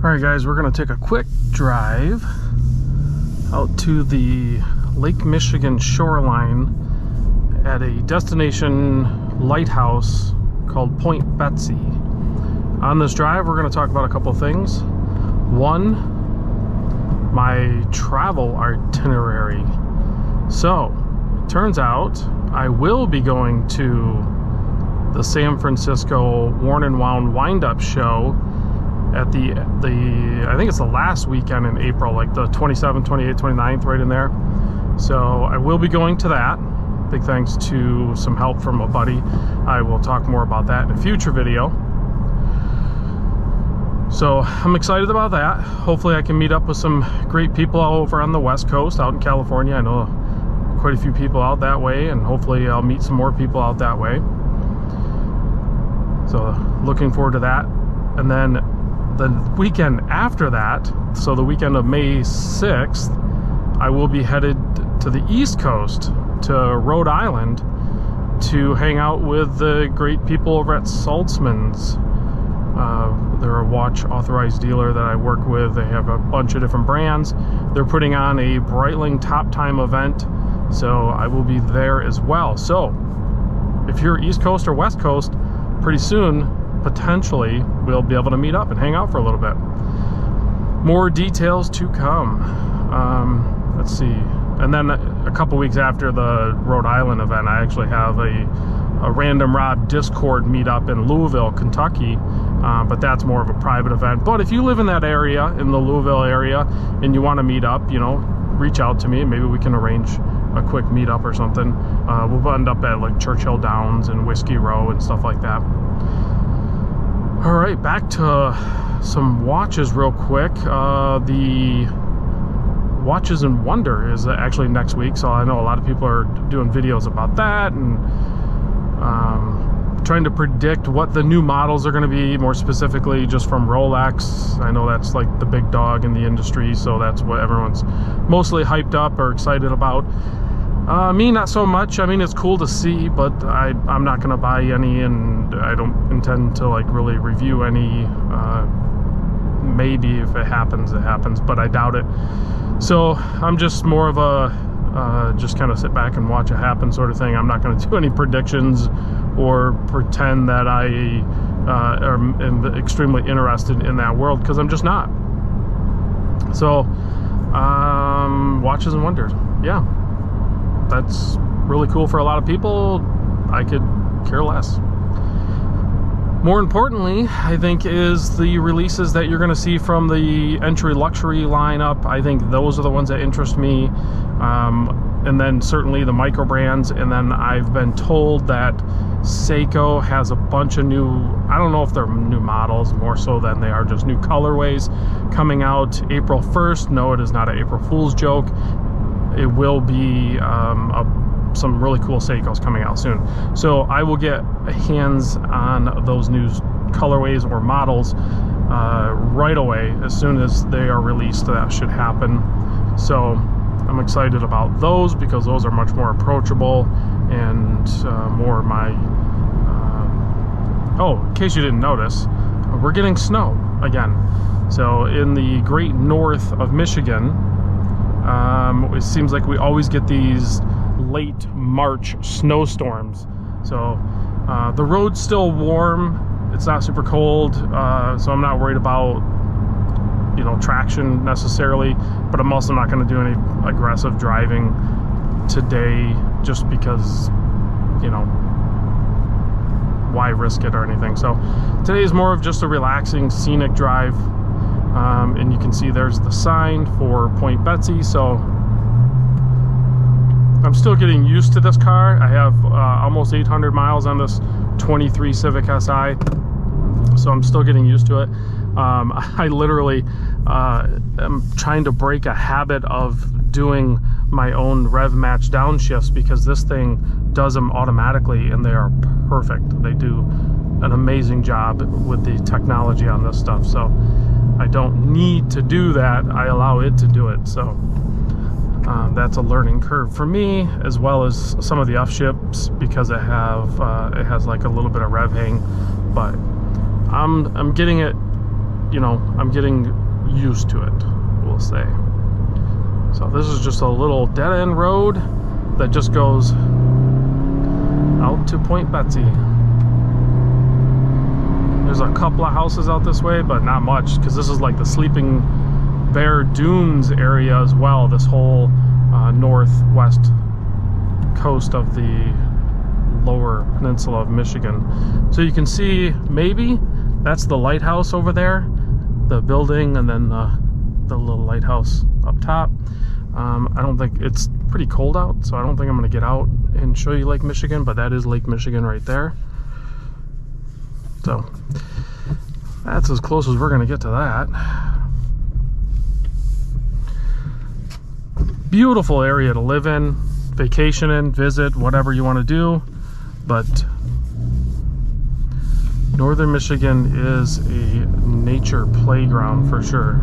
Alright guys, we're going to take a quick drive out to the Lake Michigan shoreline at a destination lighthouse called Point Betsy. On this drive, we're going to talk about a couple things. One, my travel itinerary. So, it turns out I will be going to the San Francisco Worn and Wound Wind-Up show at the I think it's the last weekend in April, like the 27th, 28th, 29th, right in there. So I will be going to that. Big thanks to some help from a buddy. I will talk more about that in a future video. So I'm excited about that. Hopefully I can meet up with some great people over on the West Coast, out in California. I know quite a few people out that way, and hopefully I'll meet some more people out that way. So looking forward to that. And then the weekend after that, so the weekend of May 6th, I will be headed to the East Coast, to Rhode Island, to hang out with the great people over at Saltzman's. They're a watch authorized dealer that I work with. They have a bunch of different brands. They're putting on a Breitling Top Time event, so I will be there as well. So if you're East Coast or West Coast, pretty soon potentially we'll be able to meet up and hang out for a little bit. More details to come. Let's see. And then a couple weeks after the Rhode Island event, I actually have a Random Rob Discord meetup in Louisville, Kentucky. But that's more of a private event. But if you live in that area, in the Louisville area, and you want to meet up, you know, reach out to me. Maybe we can arrange a quick meetup or something. We'll end up at like Churchill Downs and Whiskey Row and stuff like that. All right, back to some watches real quick. The Watches and Wonder is actually next week, so I know a lot of people are doing videos about that and trying to predict what the new models are going to be, more specifically just from Rolex. I know that's like the big dog in the industry, so that's what everyone's mostly hyped up or excited about. Me, not so much. I mean, it's cool to see, but I'm not going to buy any, and I don't intend to like really review any. Maybe if it happens, but I doubt it. So I'm just more of a just kind of sit back and watch it happen sort of thing. I'm not going to do any predictions or pretend that I am extremely interested in that world, because I'm just not. So Watches and Wonders, yeah, that's really cool for a lot of people. I could care less. More importantly, I think, is the releases that you're going to see from the entry luxury lineup. I think those are the ones that interest me. And then certainly the micro brands. And then I've been told that Seiko has a bunch of new, I don't know if they're new models, more so than they are just new colorways coming out April 1st. No, it is not an April Fool's joke. It will be some really cool Seikos coming out soon. So I will get hands on those new colorways or models right away as soon as they are released. That should happen. So I'm excited about those because those are much more approachable and more my oh, in case you didn't notice, we're getting snow again. So in the great north of Michigan, it seems like we always get these late March snowstorms. So the road's still warm, it's not super cold, so I'm not worried about, you know, traction necessarily, but I'm also not going to do any aggressive driving today just because, you know, why risk it or anything. So today is more of just a relaxing scenic drive, and you can see there's the sign for Point Betsy. So I'm still getting used to this car. I have almost 800 miles on this 23 Civic Si, so I'm still getting used to it. I literally am trying to break a habit of doing my own rev match downshifts, because this thing does them automatically and they are perfect. They do an amazing job with the technology on this stuff, so I don't need to do that. I allow it to do it. So that's a learning curve for me, as well as some of the upshifts, because it has like a little bit of rev hang, but I'm getting it you know, I'm getting used to it, we'll say. So this is just a little dead-end road that just goes out to Point Betsy. There's a couple of houses out this way, but not much, because this is like the Sleeping Bear Dunes area as well, this whole northwest coast of the lower peninsula of Michigan. So you can see, maybe that's the lighthouse over there, the building, and then the little lighthouse up top. I don't think, it's pretty cold out, so I don't think I'm going to get out and show you Lake Michigan, but that is Lake Michigan right there. So that's as close as we're going to get to that. Beautiful area to live in, vacation in, visit, whatever you want to do. But northern Michigan is a nature playground for sure.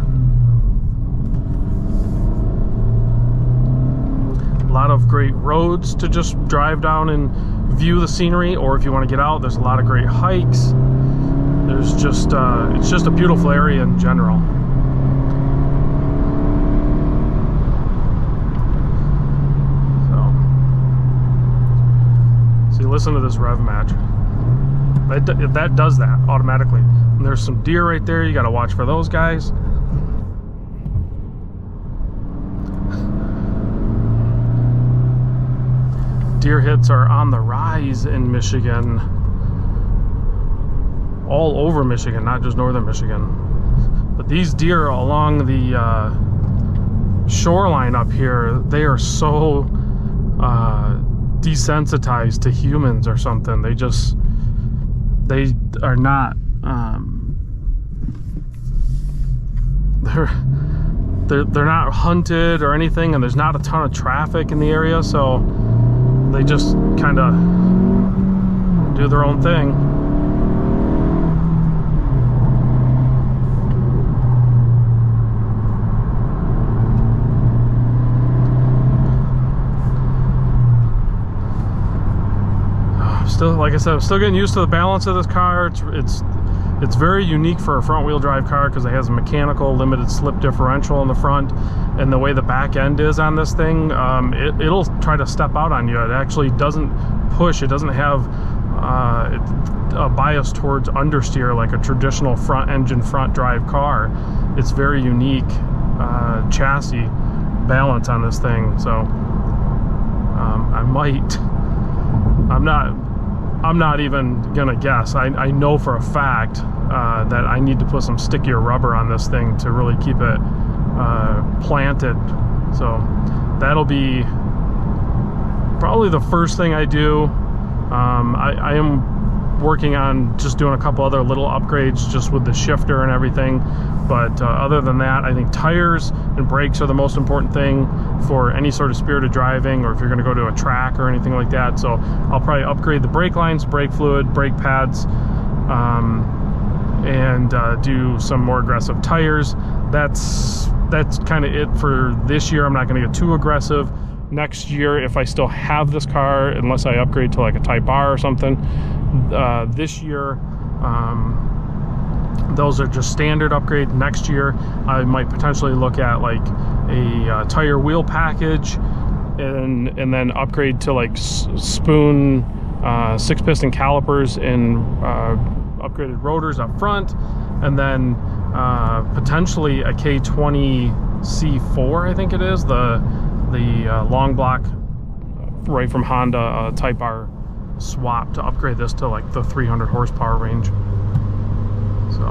A lot of great roads to just drive down and view the scenery, or if you want to get out, there's a lot of great hikes. There's just it's just a beautiful area in general. So you listen to this rev match. That does that automatically. And there's some deer right there. You got to watch for those guys. Deer hits are on the rise in Michigan, all over Michigan, not just northern Michigan. But these deer along the shoreline up here, they are so desensitized to humans or something. They are not they're not hunted or anything, and there's not a ton of traffic in the area, so they just kind of do their own thing. Still, like I said, I'm still getting used to the balance of this car. It's very unique for a front-wheel drive car because it has a mechanical limited slip differential in the front, and the way the back end is on this thing, it'll try to step out on you. It actually doesn't push. It doesn't have a bias towards understeer like a traditional front drive car. It's very unique chassis balance on this thing. So I'm not even gonna guess. I know for a fact that I need to put some stickier rubber on this thing to really keep it planted. So that'll be probably the first thing I do. I am working on just doing a couple other little upgrades just with the shifter and everything, but other than that, I think tires and brakes are the most important thing for any sort of spirited driving, or if you're going to go to a track or anything like that. So I'll probably upgrade the brake lines, brake fluid, brake pads, and do some more aggressive tires. That's kind of it for this year. I'm not going to get too aggressive. Next year, if I still have this car, unless I upgrade to like a Type R or something, this year, those are just standard upgrade. Next year, I might potentially look at like a tire wheel package, and then upgrade to like spoon 6-piston calipers and upgraded rotors up front, and then potentially a K20 C4, I think it is, the long block right from Honda, Type R swap, to upgrade this to like the 300 horsepower range. So,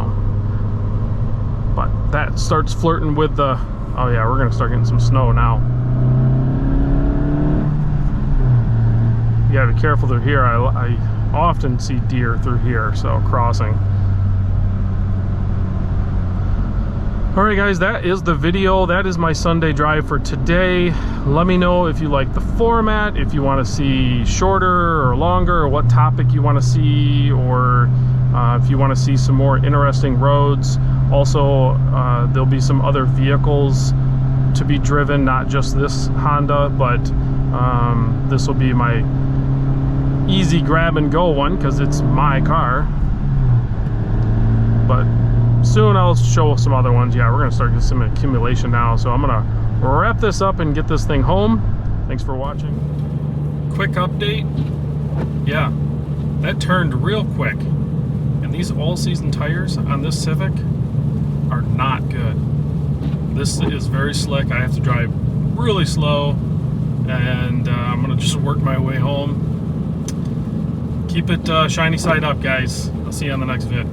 but that starts flirting with the, oh yeah, we're gonna start getting some snow now. You gotta be careful through here. I often see deer through here, so crossing. Alright guys, that is the video. That is my Sunday drive for today. Let me know if you like the format, if you want to see shorter or longer, or what topic you want to see, or if you want to see some more interesting roads. Also, there'll be some other vehicles to be driven, not just this Honda, but this will be my easy grab and go one because it's my car. But soon I'll show some other ones. Yeah, we're gonna start getting some accumulation now. So I'm gonna wrap this up and get this thing home. Thanks for watching. Quick update. Yeah, that turned real quick. And these all-season tires on this Civic are not good. This is very slick. I have to drive really slow, and I'm gonna just work my way home. Keep it shiny side up, guys. I'll see you on the next vid.